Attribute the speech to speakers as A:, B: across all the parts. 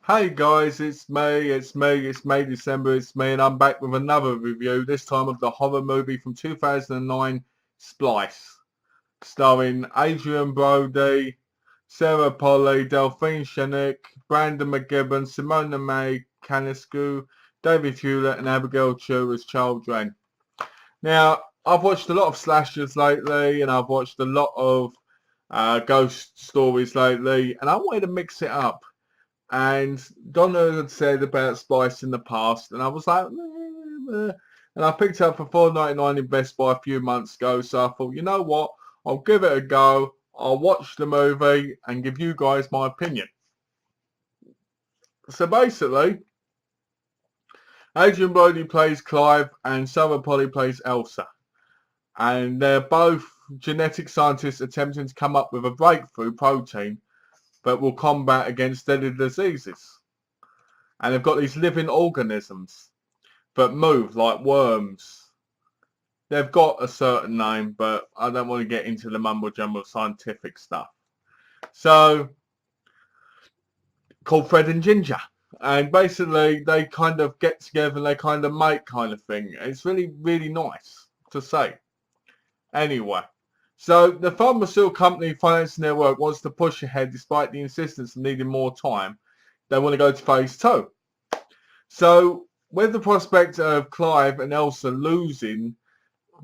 A: Hey guys, it's May December, it's me, and I'm back with another review, this time of the horror movie from 2009, Splice, starring Adrien, Brody, Sarah Polley, Delphine Shennick, Brandon McGibbon, Simona May Canescu, David Hewlett, and Abigail Chu as Children. Now, I've watched a lot of slashers lately, and I've watched a lot of ghost stories lately, and I wanted to mix it up. And Donna had said about Splice in the past, and I was like, and I picked it up for $4.99 in Best Buy a few months ago. So I thought, you know what, I'll give it a go. I'll watch the movie and give you guys my opinion. So basically, Adrian Brody plays Clive and Sarah Polly plays Elsa, and they're both genetic scientists attempting to come up with a breakthrough protein that will combat against deadly diseases. And they've got these living organisms that move like worms. They've got a certain name, but I don't want to get into the mumbo jumbo scientific stuff. So, called Fred and Ginger. And basically, they kind of get together and they kind of mate kind of thing. It's really, really nice to say. Anyway, so the pharmaceutical company financing their work wants to push ahead despite the insistence of needing more time. They want to go to phase 2. So, with the prospect of Clive and Elsa losing,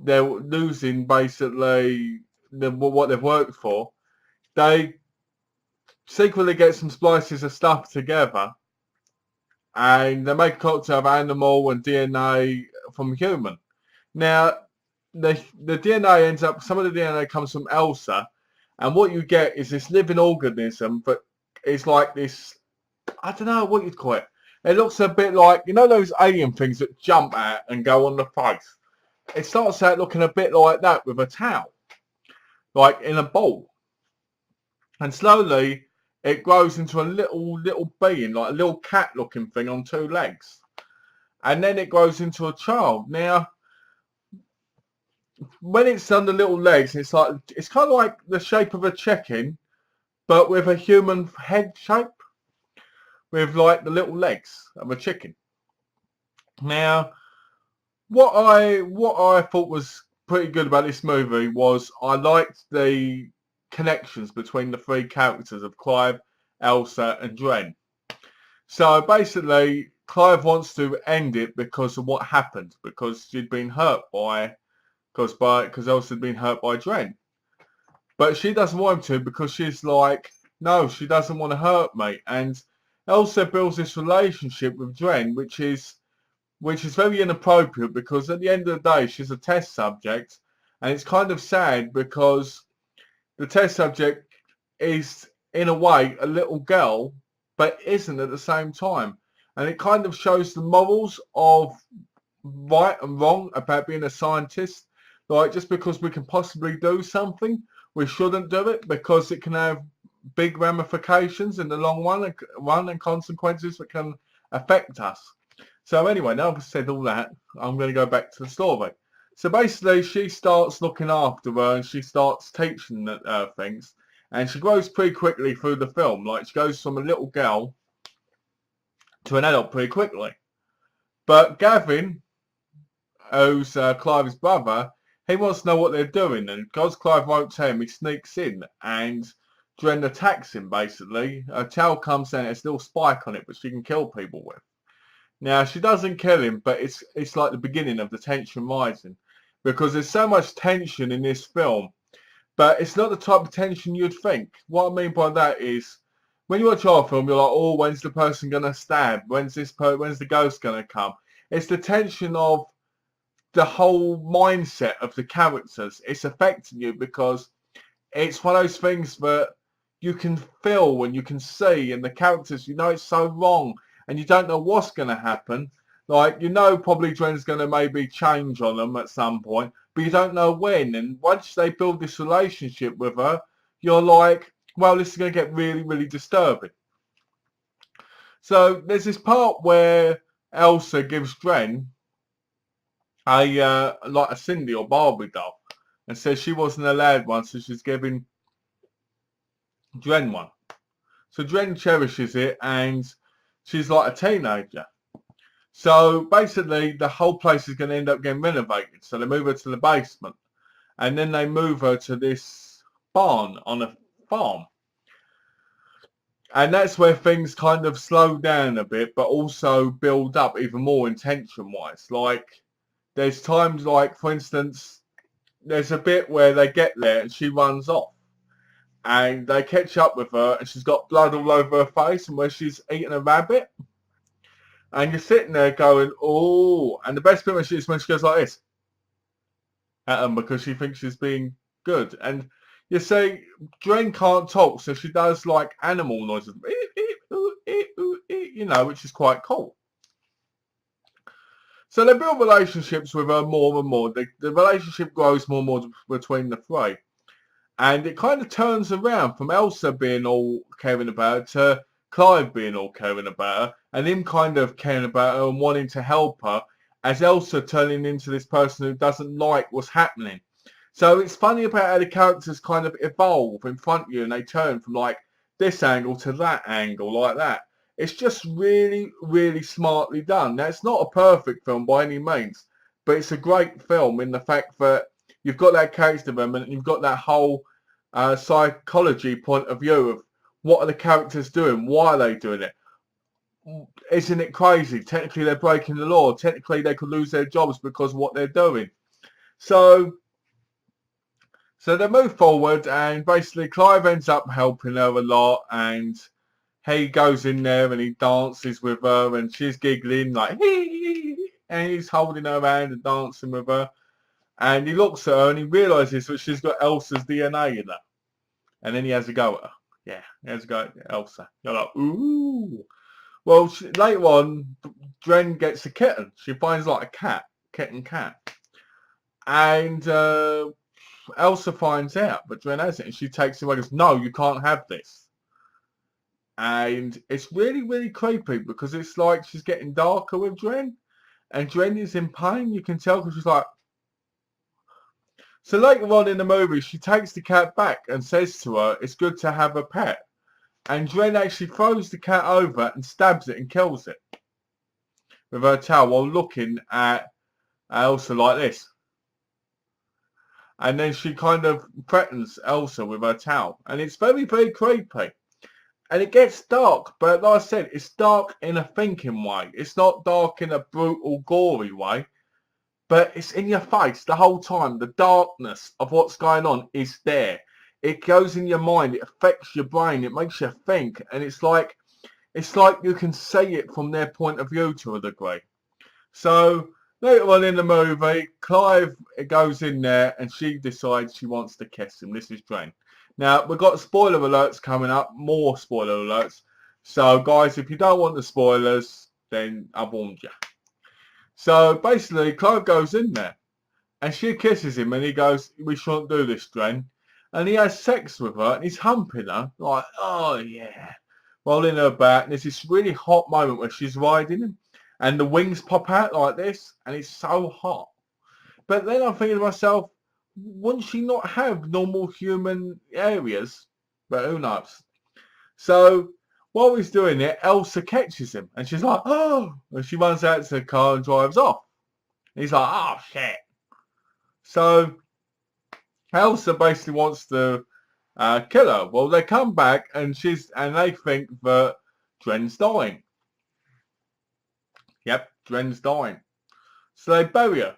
A: they're losing basically what they've worked for, they secretly get some splices of stuff together and they make a cocktail of animal and DNA from human. Now, the DNA ends up, some of the DNA comes from Elsa, and what you get is this living organism that is like this, I don't know what you'd call it. It looks a bit like, you know those alien things that jump at and go on the face? It starts out looking a bit like that with a towel, like in a bowl. And slowly it grows into a little being, like a little cat looking thing on 2 legs. And then it grows into a child. Now, when it's on the little legs, it's kind of like the shape of a chicken, but with a human head shape, with like the little legs of a chicken. Now, what I thought was pretty good about this movie was I liked the connections between the 3 characters of Clive, Elsa, and Dren. So basically, Clive wants to end it because of what happened, because she'd been hurt because Elsa had been hurt by Dren. But she doesn't want him to because she's like, no, she doesn't want to hurt me. And Elsa builds this relationship with Dren, which is very inappropriate because at the end of the day, she's a test subject, and it's kind of sad because the test subject is, in a way, a little girl, but isn't at the same time. And it kind of shows the morals of right and wrong about being a scientist. Like, just because we can possibly do something, we shouldn't do it because it can have big ramifications in the long run and consequences that can affect us. So anyway, now I've said all that, I'm going to go back to the story. So basically, she starts looking after her and she starts teaching her things. And she grows pretty quickly through the film. Like, she goes from a little girl to an adult pretty quickly. But Gavin, who's Clive's brother, he wants to know what they're doing. And because Clive won't tell him, he sneaks in. And Dren attacks him, basically. A towel comes in, there's a little spike on it, which she can kill people with. Now, she doesn't kill him, but it's like the beginning of the tension rising. Because there's so much tension in this film. But it's not the type of tension you'd think. What I mean by that is, when you watch our film, you're like, oh, when's the person going to stab? When's the ghost going to come? It's the tension of the whole mindset of the characters. It's affecting you because it's one of those things that you can feel and you can see, and the characters, you know, it's so wrong. And you don't know what's going to happen. Like, you know, probably Dren's going to maybe change on them at some point, but you don't know when. And once they build this relationship with her, you're like, well, this is going to get really, really disturbing. So there's this part where Elsa gives Dren like a Cindy or Barbie doll, and says she wasn't allowed one, so she's giving Dren one. So Dren cherishes it, and she's like a teenager. So basically, the whole place is going to end up getting renovated. So they move her to the basement, and then they move her to this barn on a farm. And that's where things kind of slow down a bit, but also build up even more intention-wise. Like, there's times like, for instance, there's a bit where they get there and she runs off. And they catch up with her and she's got blood all over her face and where she's eating a rabbit. And you're sitting there going, oh. And the best bit when she goes like this at them because she thinks she's being good. And you see, Adrien can't talk, so she does like animal noises, you know, which is quite cool. So they build relationships with her more and more. The relationship grows more and more between the three. And it kind of turns around from Elsa being all caring about her to Clive being all caring about her and him kind of caring about her and wanting to help her as Elsa turning into this person who doesn't like what's happening. So it's funny about how the characters kind of evolve in front of you and they turn from like this angle to that angle like that. It's just really, really smartly done. Now, it's not a perfect film by any means, but it's a great film in the fact that you've got that character development and you've got that whole psychology point of view of what are the characters doing, why are they doing it? Isn't it crazy? Technically, they're breaking the law. Technically, they could lose their jobs because of what they're doing. So they move forward and basically Clive ends up helping her a lot and he goes in there and he dances with her and she's giggling like and he's holding her hand and dancing with her and he looks at her and he realises that she's got Elsa's DNA in her and then he has a go at her. Yeah, he has a go at Elsa. You're like, ooh. Well, later on, Adrien gets a kitten. She finds like a kitten cat. And Elsa finds out, but Adrien has it and she takes it away and goes, no, you can't have this. And it's really, really creepy because it's like she's getting darker with Adrien. And Adrien is in pain. You can tell because she's like... So later on in the movie, she takes the cat back and says to her, it's good to have a pet. And Adrien actually throws the cat over and stabs it and kills it with her towel while looking at Elsa like this. And then she kind of threatens Elsa with her towel. And it's very, very creepy. And it gets dark, but like I said, it's dark in a thinking way. It's not dark in a brutal, gory way, but it's in your face the whole time. The darkness of what's going on is there. It goes in your mind. It affects your brain. It makes you think, and it's like you can see it from their point of view to a degree. So later on in the movie, Clive goes in there, and she decides she wants to kiss him. This is Adrien. Now, we've got spoiler alerts coming up, more spoiler alerts. So, guys, if you don't want the spoilers, then I've warned you. So, basically, Clive goes in there, and she kisses him, and he goes, we shouldn't do this, Adrien. And he has sex with her, and he's humping her, like, oh, yeah. Rolling her back, and there's this really hot moment where she's riding him, and the wings pop out like this, and it's so hot. But then I'm thinking to myself, wouldn't she not have normal human areas? But who knows? So while he's doing it, Elsa catches him and she's like, oh, and she runs out to the car and drives off. And he's like, oh shit. So Elsa basically wants to kill her. Well, they come back and they think that Adrien's dying. Yep, Adrien's dying. So they bury her.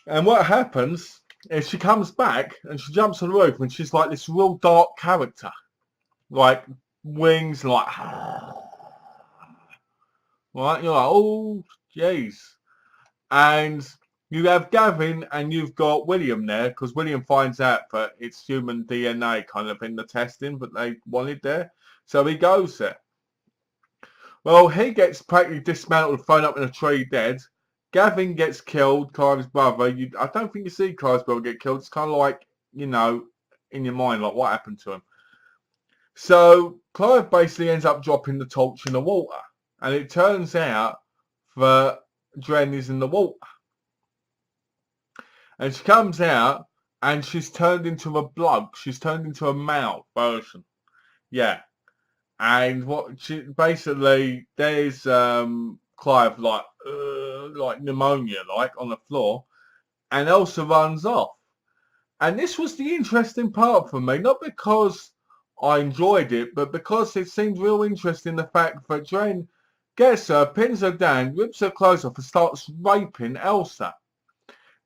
A: And what happens is she comes back and she jumps on the roof and she's like this real dark character. Like wings, like... Right? You're like, oh, jeez. And you have Gavin and you've got William there because William finds out that it's human DNA kind of in the testing that they wanted there. So he goes there. Well, he gets practically dismantled, thrown up in a tree dead. Gavin gets killed, Clive's brother. I don't think you see Clive's brother get killed. It's kind of like, you know, in your mind, like what happened to him. So Clive basically ends up dropping the torch in the water. And it turns out that Adrien is in the water. And she comes out and she's turned into a bloke. She's turned into a male version. Yeah. And what she basically there's Clive like pneumonia like on the floor, and Elsa runs off. And this was the interesting part for me, not because I enjoyed it, but because it seemed real interesting the fact that Adrien gets her, pins her down, rips her clothes off and starts raping Elsa.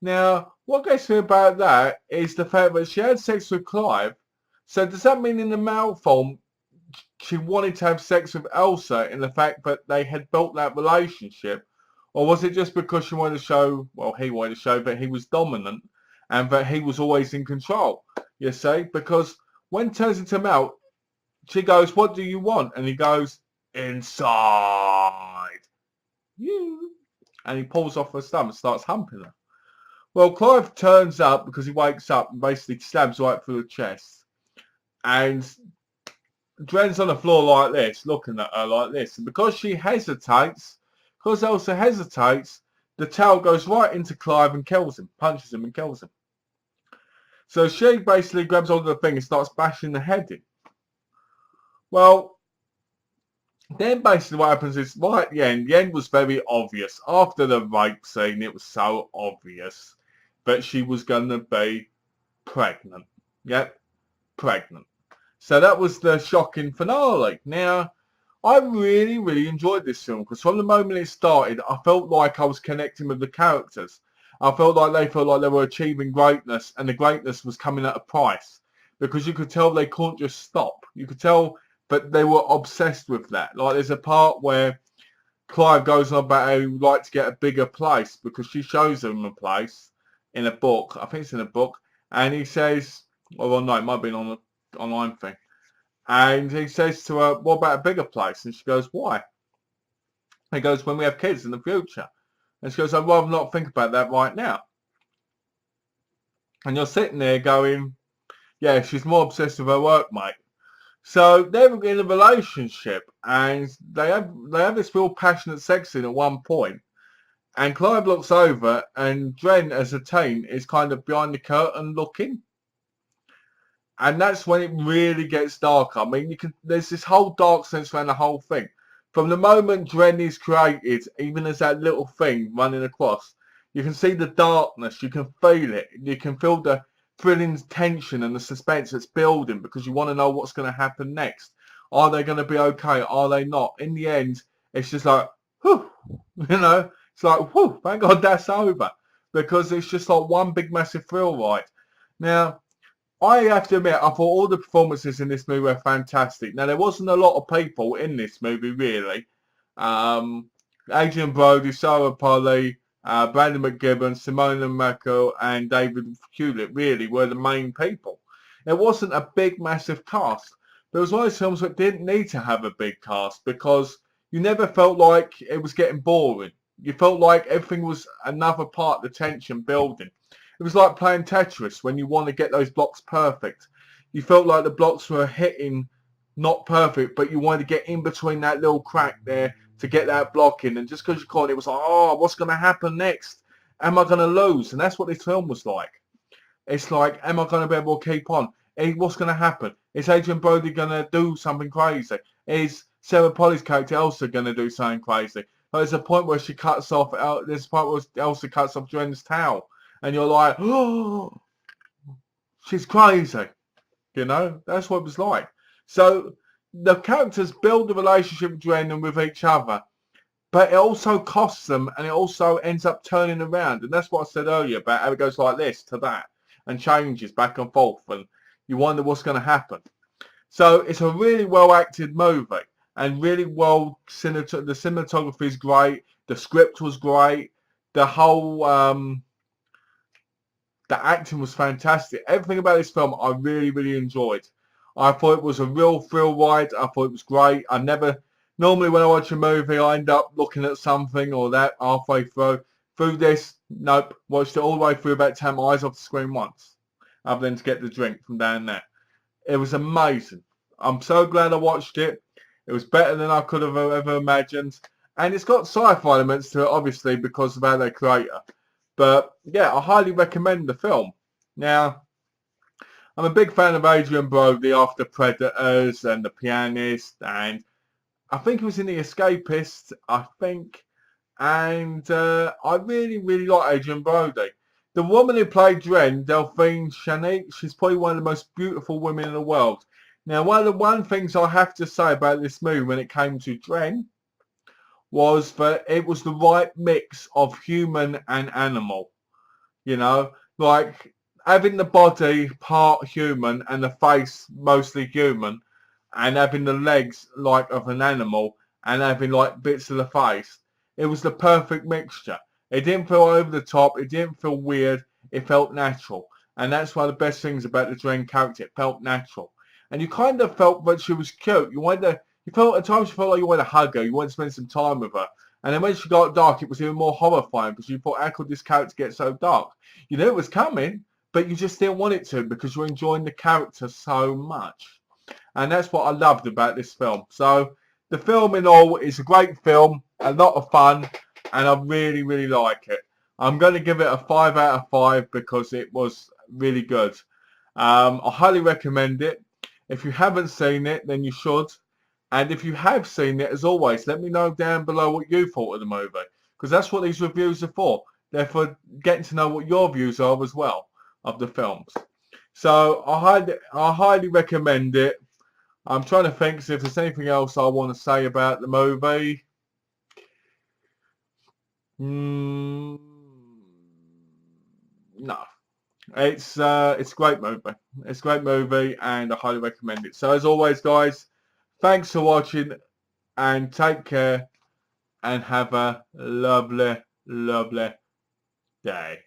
A: Now, what gets me about that is the fact that she had sex with Clive. So does that mean in the male form she wanted to have sex with Elsa in the fact that they had built that relationship? Or was it just because she wanted to show, well, he wanted to show that he was dominant and that he was always in control, you see? Because when it turns into male, she goes, what do you want? And he goes, inside you. And he pulls off her stomach and starts humping her. Well, Clive turns up because he wakes up and basically stabs right through the chest. And Dren's on the floor like this, looking at her like this. And because she hesitates, because Elsa hesitates, the towel goes right into Clive and kills him, punches him and kills him. So she basically grabs hold of the thing and starts bashing the head in. Well, then basically what happens is, right at the end was very obvious. After the rape scene, it was so obvious that she was going to be pregnant. Yep, pregnant. So that was the shocking finale. Now, I really, really enjoyed this film because from the moment it started, I felt like I was connecting with the characters. I felt like they were achieving greatness, and the greatness was coming at a price because you could tell they couldn't just stop. You could tell that they were obsessed with that. Like there's a part where Clive goes on about how he would like to get a bigger place because she shows him a place in a book. I think it's in a book, and he says, well, no, it might have been on the online thing. And he says to her, what about a bigger place? And she goes, why? He goes, when we have kids in the future. And she goes, I'd rather not think about that right now. And you're sitting there going, yeah, she's more obsessed with her work, mate. So they're in a relationship and they have this real passionate sex scene at one point. And Clive looks over and Dren as a teen is kind of behind the curtain looking. And that's when it really gets dark. I mean, there's this whole dark sense around the whole thing. From the moment Dren is created, even as that little thing running across, you can see the darkness, you can feel it, you can feel the thrilling tension and the suspense that's building because you want to know what's going to happen next. Are they going to be okay? Are they not? In the end, it's just like, whew, it's like, whew, thank God that's over because it's just like one big massive thrill ride. Now, I have to admit, I thought all the performances in this movie were fantastic. Now, there wasn't a lot of people in this movie, really. Adrien Brody, Sarah Polley, Brandon McGibbon, Simona Mako, and David Hewlett really were the main people. It wasn't a big, massive cast. There was one of those films that didn't need to have a big cast because you never felt like it was getting boring. You felt like everything was another part of the tension building. It was like playing Tetris when you want to get those blocks perfect. You felt like the blocks were hitting not perfect, but you wanted to get in between that little crack there to get that block in. And just because you can't, it was like, oh, what's going to happen next? Am I going to lose? And that's what this film was like. It's like, am I going to be able to keep on? What's going to happen? Is Adrien Brody going to do something crazy? Is Sarah Polley's character Elsa going to do something crazy? There's a point where she cuts off, there's a point where Elsa cuts off Dren's towel. And you're like, oh, she's crazy. You know, that's what it was like. So the characters build a relationship with Dren and with each other, but it also costs them and it also ends up turning around. And that's what I said earlier about how it goes like this to that and changes back and forth and you wonder what's going to happen. So it's a really well acted movie and really well, the cinematography is great. The script was great. The whole, the acting was fantastic. Everything about this film I really, really enjoyed. I thought it was a real thrill ride. I thought it was great. Normally when I watch a movie, I end up looking at something or that halfway through. Through this, nope. Watched it all the way through about 10 my eyes off the screen once. Other than to get the drink from down there. It was amazing. I'm so glad I watched it. It was better than I could have ever imagined. And it's got sci-fi elements to it, obviously, because of how they create it. But yeah, I highly recommend the film. Now, I'm a big fan of Adrien Brody after Predators and The Pianist, and I think he was in The Escapist, I think. And I really, really like Adrien Brody. The woman who played Dren, Delphine Chanique, she's probably one of the most beautiful women in the world. Now, one of the things I have to say about this movie when it came to Dren was that it was the right mix of human and animal. You know, like having the body part human and the face mostly human, and having the legs like of an animal and having like bits of the face. It was the perfect mixture. It didn't feel over the top. It didn't feel weird. It felt natural. And that's one of the best things about the Dren character. It felt natural. And you kind of felt that she was cute. You felt at times you felt like you wanted to hug her. You wanted to spend some time with her. And then when she got dark, it was even more horrifying because you thought, how could this character get so dark? You knew it was coming, but you just didn't want it to because you're enjoying the character so much. And that's what I loved about this film. So the film in all is a great film, a lot of fun, and I really, really like it. I'm going to give it a 5 out of 5 because it was really good. I highly recommend it. If you haven't seen it, then you should. And if you have seen it, as always, let me know down below what you thought of the movie. Because that's what these reviews are for. They're for getting to know what your views are as well of the films. So I highly recommend it. I'm trying to think if there's anything else I want to say about the movie. No. It's a great movie. It's a great movie and I highly recommend it. So as always, guys, thanks for watching and take care and have a lovely, lovely day.